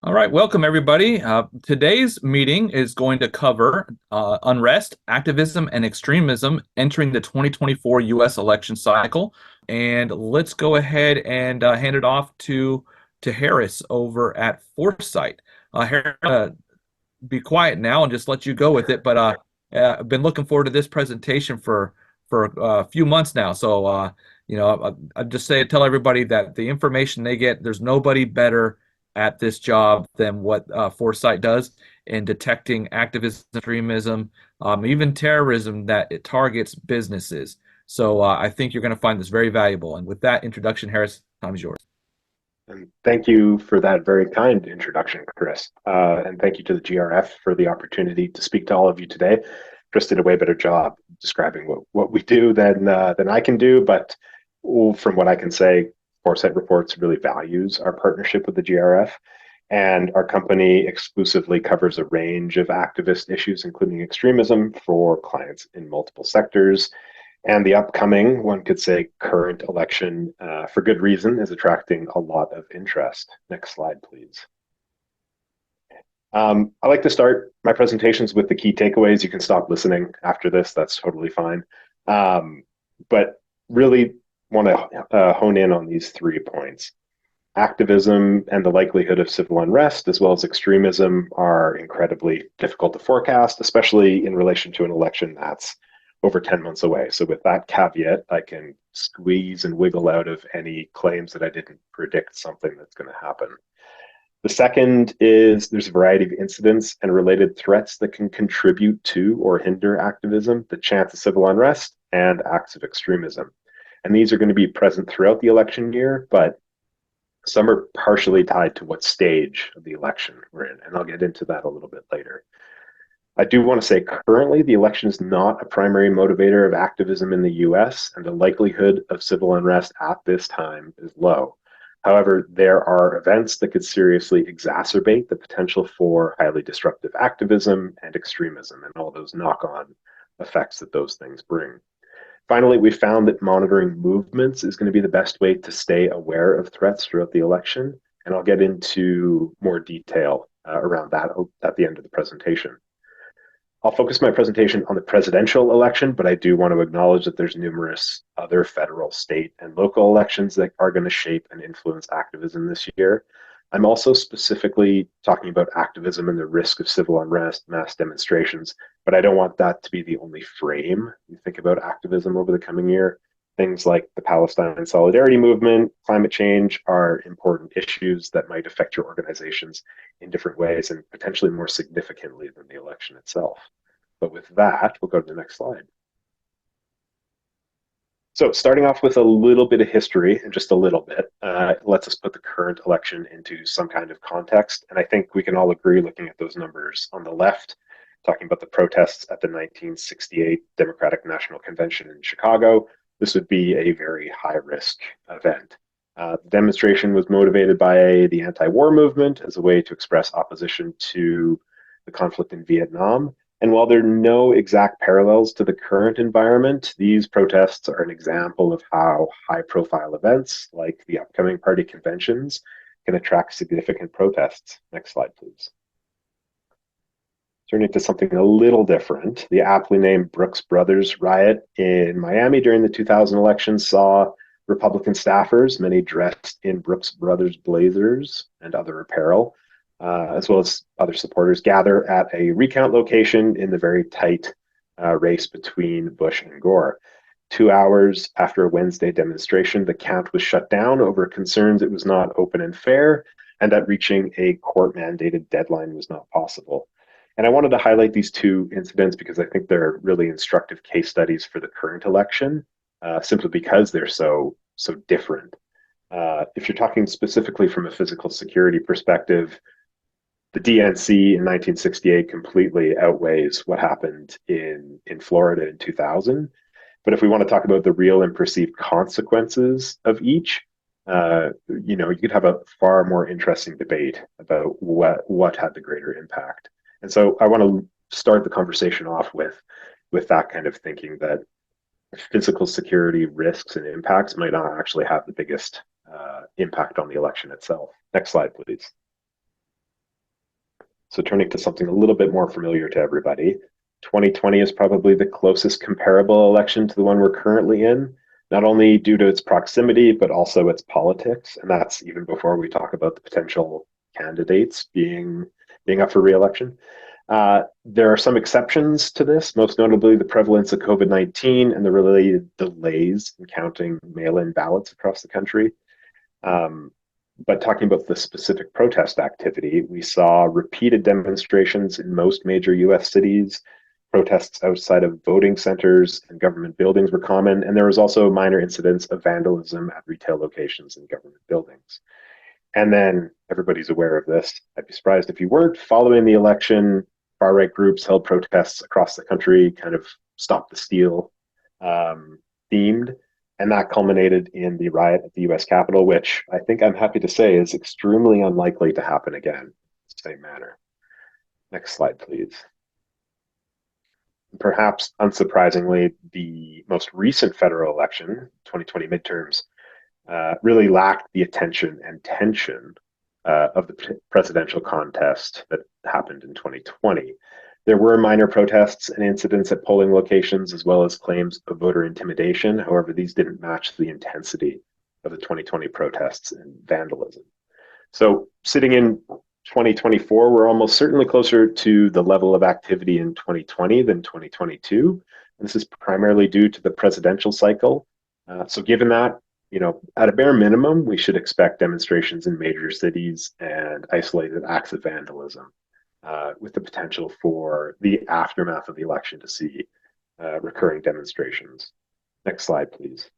All right, welcome everybody. Today's meeting is going to cover unrest, activism, and extremism entering the 2024 U.S. election cycle. And let's go ahead and hand it off to Harris over at Foresight. Harris, be quiet now and just let you go with it. But I've been looking forward to this presentation for a few months now. So I just tell everybody that the information they get, there's nobody better at this job than what Foresight does in detecting activism, extremism, even terrorism that it targets businesses. So I think you're going to find this very valuable. And with that introduction, Harris, time is yours. And thank you for that very kind introduction, Chris. And thank you to the GRF for the opportunity to speak to all of you today. Chris did a way better job describing what we do than I can do. But from what I can say, Foresight Reports really values our partnership with the GRF. And our company exclusively covers a range of activist issues, including extremism, for clients in multiple sectors. And the upcoming, one could say, current election, for good reason, is attracting a lot of interest. Next slide, please. I like to start my presentations with the key takeaways. You can stop listening after this. That's totally fine. But really want to hone in on these 3 points. Activism and the likelihood of civil unrest, as well as extremism, are incredibly difficult to forecast, especially in relation to an election that's over 10 months away. So with that caveat, I can squeeze and wiggle out of any claims that I didn't predict something that's going to happen. The second is there's a variety of incidents and related threats that can contribute to or hinder activism, the chance of civil unrest, and acts of extremism. And these are going to be present throughout the election year, but some are partially tied to what stage of the election we're in. And I'll get into that a little bit later. I do want to say currently the election is not a primary motivator of activism in the US, and the likelihood of civil unrest at this time is low. However, there are events that could seriously exacerbate the potential for highly disruptive activism and extremism and all those knock-on effects that those things bring. Finally, we found that monitoring movements is going to be the best way to stay aware of threats throughout the election, and I'll get into more detail around that at the end of the presentation. I'll focus my presentation on the presidential election, but I do want to acknowledge that there's numerous other federal, state, and local elections that are going to shape and influence activism this year. I'm also specifically talking about activism and the risk of civil unrest, mass demonstrations, but I don't want that to be the only frame you think about activism over the coming year. Things like the Palestine Solidarity Movement, climate change are important issues that might affect your organizations in different ways and potentially more significantly than the election itself. But with that, we'll go to the next slide. So starting off with a little bit of history, and just a little bit, lets us put the current election into some kind of context. And I think we can all agree, looking at those numbers on the left, talking about the protests at the 1968 Democratic National Convention in Chicago, this would be a very high-risk event. The demonstration was motivated by the anti-war movement as a way to express opposition to the conflict in Vietnam. And while there are no exact parallels to the current environment, these protests are an example of how high-profile events like the upcoming party conventions can attract significant protests. Next slide, please. Turning to something a little different, the aptly named Brooks Brothers riot in Miami during the 2000 election saw Republican staffers, many dressed in Brooks Brothers blazers and other apparel, as well as other supporters, gather at a recount location in the very tight race between Bush and Gore. 2 hours after a Wednesday demonstration, the count was shut down over concerns it was not open and fair, and that reaching a court-mandated deadline was not possible. And I wanted to highlight these 2 incidents because I think they're really instructive case studies for the current election, simply because they're so different. If you're talking specifically from a physical security perspective, the DNC in 1968 completely outweighs what happened in Florida in 2000. But if we want to talk about the real and perceived consequences of each, you could have a far more interesting debate about what had the greater impact. And so I want to start the conversation off with that kind of thinking that physical security risks and impacts might not actually have the biggest impact on the election itself. Next slide, please. So turning to something a little bit more familiar to everybody, 2020 is probably the closest comparable election to the one we're currently in, not only due to its proximity, but also its politics. And that's even before we talk about the potential candidates being up for re-election. There are some exceptions to this, most notably the prevalence of COVID-19 and the related delays in counting mail-in ballots across the country. Um, but talking about the specific protest activity, we saw repeated demonstrations in most major US cities. Protests outside of voting centers and government buildings were common, and there was also minor incidents of vandalism at retail locations and government buildings. And then everybody's aware of this. I'd be surprised if you weren't. Following the election, far right groups held protests across the country, kind of stop the steal themed. And that culminated in the riot at the US Capitol, which I think I'm happy to say is extremely unlikely to happen again in the same manner. Next slide, please. Perhaps unsurprisingly, the most recent federal election, 2020 midterms, really lacked the attention and tension of the presidential contest that happened in 2020. There were minor protests and incidents at polling locations, as well as claims of voter intimidation. However, these didn't match the intensity of the 2020 protests and vandalism. So, sitting in 2024, we're almost certainly closer to the level of activity in 2020 than 2022. And this is primarily due to the presidential cycle. So, given that, at a bare minimum, we should expect demonstrations in major cities and isolated acts of vandalism, with the potential for the aftermath of the election to see recurring demonstrations. Next slide, please.